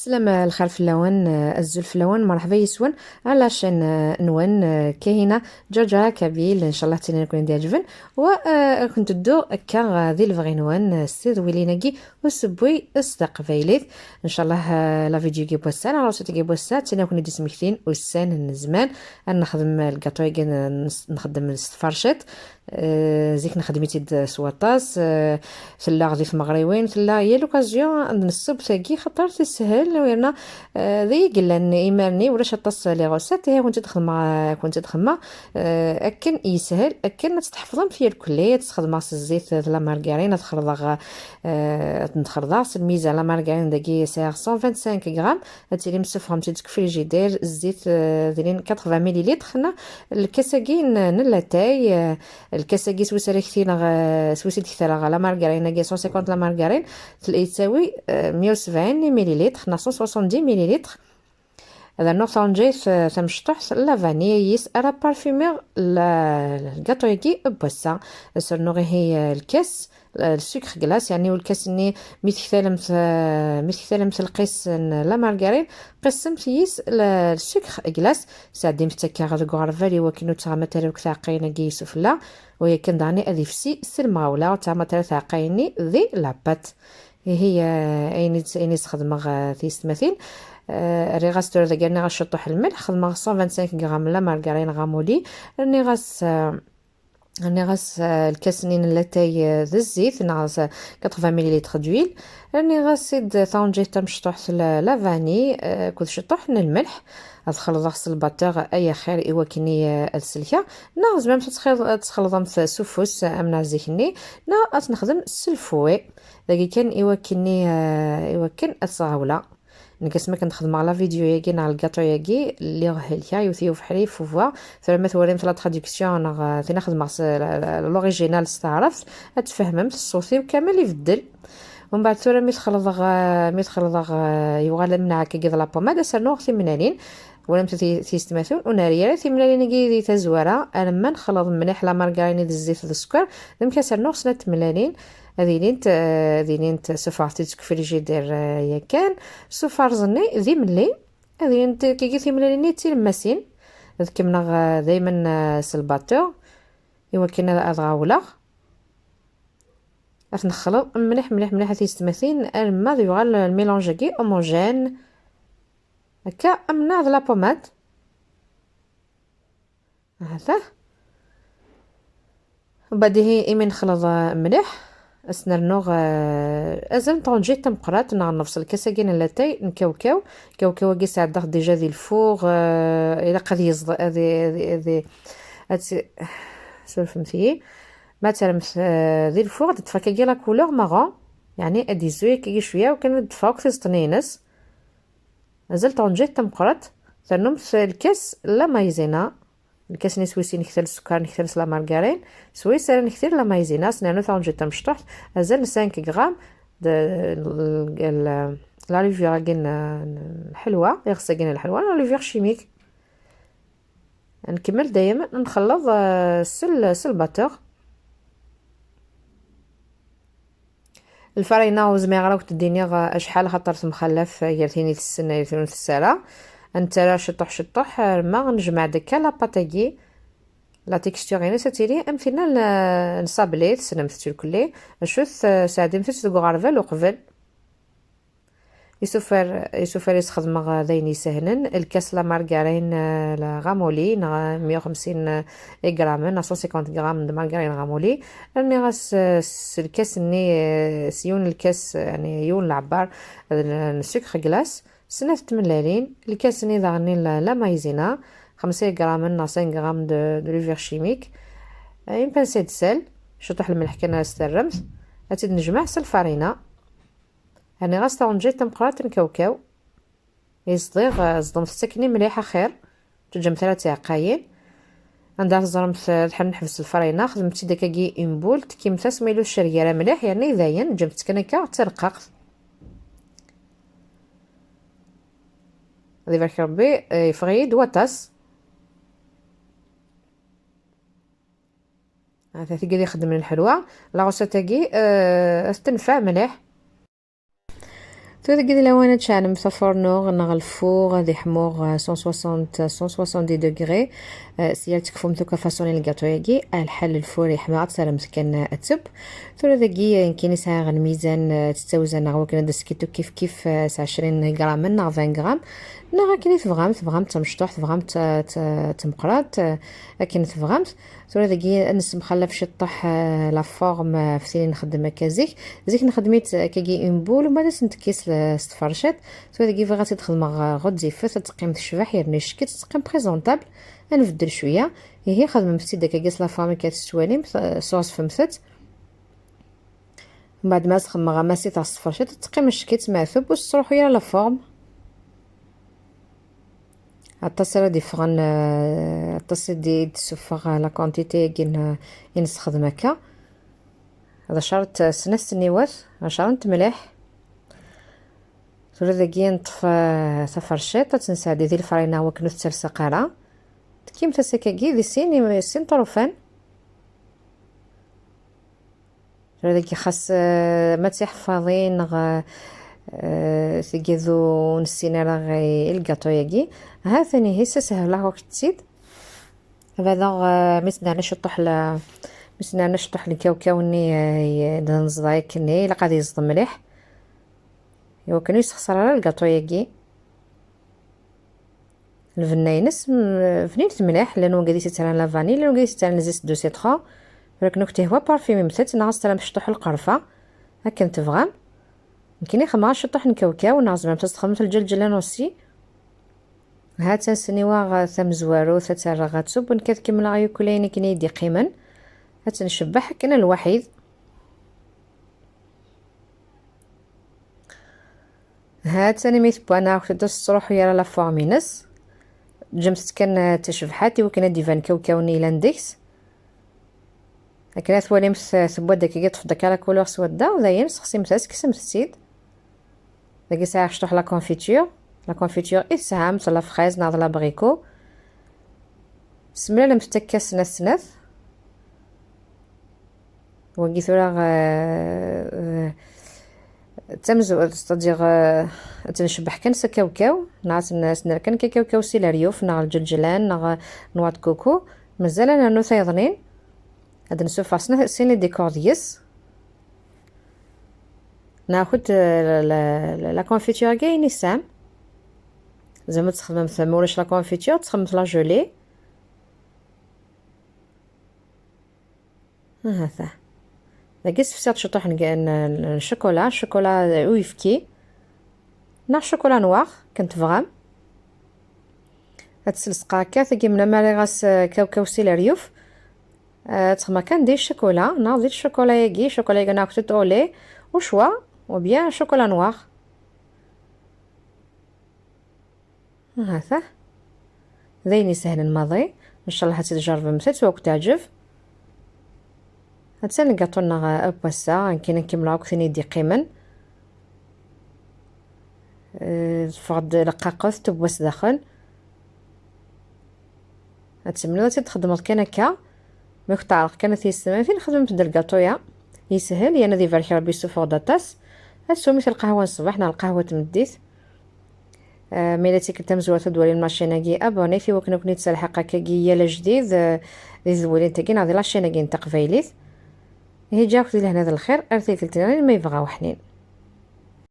السلام الخير في اللون الزول في اللون مرحبا يسون على شان نوان كاينه جرجره كابيل ان شاء الله تاني نكون عجبن وكنت دو كا ذي الفغينوان سيد ويليناكي وسبوي استقبيليت ان شاء الله لا فيديو كي بوسان على صوتي كي بوسان تاني نكون دي سمكتين وسان الزمان نخدم الكاطوي نخدم الفرشيط زيك نخدميتي سواطاس ثلا غادي في مغريوين ثلا هي لوكازيون نصب ثاقي خاطر تسهل ويرنا ذي قلنا ان ايماني ولا شطاس لي غوسات هي كنت تخدم اكن يسهل اكن تحفظهم في الكليه تخدم الزيت لا مارغرين تخرضها نخرضها الميزه لا مارغرين داكي سعر 125 غرام تيلي مسفهم تيدك في الجدار الزيت دايرين 80 مليلتر خنا الكاساكين نلاتاي الكاساكي سويسري كثير سويسري كثير لا مارغرين 150 لا مارغرين تساوي 170 مليلتر 170 مليلتر هذا نوع نجي ثمشطح لا فاني يس ارا بارفيمير الكاطويكي بوسا سرنوغي هي الكاس السكر غلاس يعني والكاس ني مثل القيس لا مارغرين قسمت يس السكر غلاس سادي متكا غاد غارفالي وكينو تا مثلا كثاقين كي سفلا وهي كنداني اديفسي سلماولا تا مثلا ثاقيني ذي لابات هي ايني تخدم في مثيل ريغاس ذا قالنا غشطح الملح خدمه 125 غرام لا مارغرين غامولي راني غاس الكاسنين لاتاي ذا الزيت نغاس 80 مليلتر دويل راني غاسيد ثونجي تمشطح لا فاني كل شطح الملح تخلط غسل الباتور اي خير ايوا كني السلكه نغز ميم تخلطهم في سوفوس امنا زيكني نخدم السلفوي داكي كان ايوا كني ايوا كان الصغاوله نكسمك نخدم على فيديو ياكي على الكاطو ياكي اللي هلكا يوثيو في حريف فوا ثم ثوريم في لا تراديكسيون نخدم لوريجينال استعرفت اتفهمت الصوتي وكامل يفدل ومن بعد ثورة ميتخلط يغال منها كي لا بوماد سرنو ثمنانين ولم تيستماثون وناريا ثمنانين كي تزوره انا ما نخلط مليح لا مارغرين الزيت السكر ذم كسرنو سنه 80 هذين سفارتي تكفي جدير يا كان سفار زني ذي ملي هذين كي ثمنانين تلمسين كمنا دائما سلباتور ايوا كنا اضغاولا نخلط مليح مليح مليح تيستماثين الماء يغال الميلونج كي هوموجين هكا امنا لا بوماد هذا وبعديه ايمن نخلط مليح اسنرنوغ ازل طونجي تمقرات نفصل الكاساكين اللاتاي نكاوكاو كي ساعه داخل ديجا ذي الفوغ الى قد يصد هذه سولف فيه مثلا ذي الفوغ تتفكا كي لا كولور مارون يعني ادي زوي كي شويه وكان تفاوك في سطنينس ازل طونجي تمقرات تنم في الكاس لا مايزينا الكاس نسويسي نكثر السكر نكثر لا مارغرين سويسرا نكثر لا مايزينا سنانو طونجي تمشطح ازل 5 غرام لا ليفير كاين الحلوه يغسى كاين الحلوه لا ليفير شيميك نكمل دائما نخلط الباتور الفرينه وزميغه وتديني شحال خاطر مخلف يرثيني في السنه يرثيني في الساعه انت شطح ما نجمع دكا لا باتاكي لا تيكستور يعني ستيري امثلنا نصابليت سنمثل كلي شوف ساعدين في غارفال وقبل يسوفر يستخدم ذيني سهلا الكاس لا مارغرين لا غامولي 150 غرام 150 غرام د مارغرين غامولي راني غاس الكاس ني سيون الكاس يعني يون العبار السكر غلاس سنة تملالين الكاس ني ضعني لا مايزينا 5 غرام 5 غرام دو ليفير شيميك يمكن سيد سل شطح الملح كنا استرمت هاتي نجمع الفارينه يعني غاستا ونجي تمقرات نكاوكاو يصديغ صدم السكني مليحه خير تجم 3 عقاين عندها زرمت الحل نحبس الفرينه خدمتي داكاكي امبول كيما تسميلو الشريره مليح يعني داين جبت كنكا ترقق هذي بارك ربي يفغيد وطاس هذا تيجي يخدم من الحلوه لا غوسه تاكي تنفع مليح تو تقدر لو انا تشعل مثفرنوغ نغ الفوغ غادي حموغ 160 170 دوغري. سيال تكفو متوكا فاصوني الكاطو ياكي الحل الفور يحمى اكثر مسكن اتب. تو داكي يمكن يسها غ الميزان تتوزن غو كنا دسكيتو كيف 20 غرام من 20 غرام. نغا كني تبغام تمشطوح تبغام تمقرات لكن تبغام تو داكي نس مخلف شطح لا فورم في سين نخدم هكا زيك نخدميت كاكي اون بول وما نتكيس استفرشات. تو داكي فغا تدخل مع غد زيفت تقيم الشباح يرني شكيت تقيم بريزونطابل. نفدل شويه هي خدمه مفتي داك كاس لا فامي كتسوالي صوص فمثت من بعد ما سخم غماسي تاع الصفرشات تقيم الشكيت معثوب وتروح يا لا فورم. التصل دي فغن التصل دي تسفغ لا كونتيتي كين ينستخدم هكا. هذا شرط سنس النيوات شرط مليح. تولي داكي نطف سفرشات تنسى دي الفرينه وكنو تسرسقاره كيم تسكاكي دي سين طروفان. تولي داكي خاص ما تحفظين غ تيجذو نسينا غي الكاطو ياكي. ها ثاني هي سهله وقت تزيد هذا مثلا نشطح ل مثلا نشطح الكاوكاوني نزضايك ني لا غادي يصدم مليح. يو كانوا يسخسر على الكاطو ياكي الفناينس فنيت مليح لانه غادي تتعلن لا فانيل لانه غادي تتعلن زيت دو سيترون ولكن نكته هو بارفيمي مثلت ناقص ترى مشطوح القرفه هكا تفغام. يمكن يخمع شطح نكاوكاو ناقص ما تستخدم الجلجلان اوسي. ها تنسنيوا ثم زوارو تترغات سب نكات كمل غيو كلين كني يدي قيمن هتنشبح كنا الوحيد. ها تاني ميت بوانا وخدوس تروح يرا لا فورمينس جمست كان تشبحاتي وكنا ديفان كاوكاوني لانديكس لكن ثوالي مس ثبوت داكي طف داك لا كولور سودا وذاين سخسي مساس كسم تسيد داكي ساعه شطح لا كونفيتور اسهام لا فريز ناض لا بريكو سملا مفتكه سناث وقيت راه تمزو تستدير تنشبح كنس كاوكاو ناس الناس نركن كاوكاو سيلاريوف نا الجلجلان نا نوات كوكو مازال انا نو ثايضنين هاد نسوف عصنا سين ديكور ديس ناخد لا كونفيتور كاين سام زعما تخدم ثمولش لا كونفيتور تخدم لا جولي هذا لقيت فسات شطح الشوكولا ويفكي نا الشوكولا نوار كنت فغام هتسلسقا كاثقي من مالي غاس كاوكاو سيلاريوف تخما كان دي الشوكولا ناضي الشوكولا ياكي شوكولا ياكي ناكتو اولي وشوا وبيان شوكولا نوار هذا ذيني سهل الماضي ان شاء الله هتجرب مثل وقت تعجب. هتسنى قطونا أبوسا يمكن نكملو ثاني دي قيمن فقد رقاقوث تبوس داخل هتسمنو تخدم كان هكا ما كنت عارف كانت يسمى فين خدمت د الكاطويا يسهل يا نادي فرخي ربي سوفور داتاس هسو مثل القهوه الصباح نا القهوه تمديت ميلاتي كنت مزوره تدوري الماشيناكي ابوني في وكنا كنت تسلحق كاكي يا جديد ذولين تاكي ناضي لاشيناكي نتقفايليت هي جاك لهنا الخير ارثي قلت لنا ما يبغاو حنين.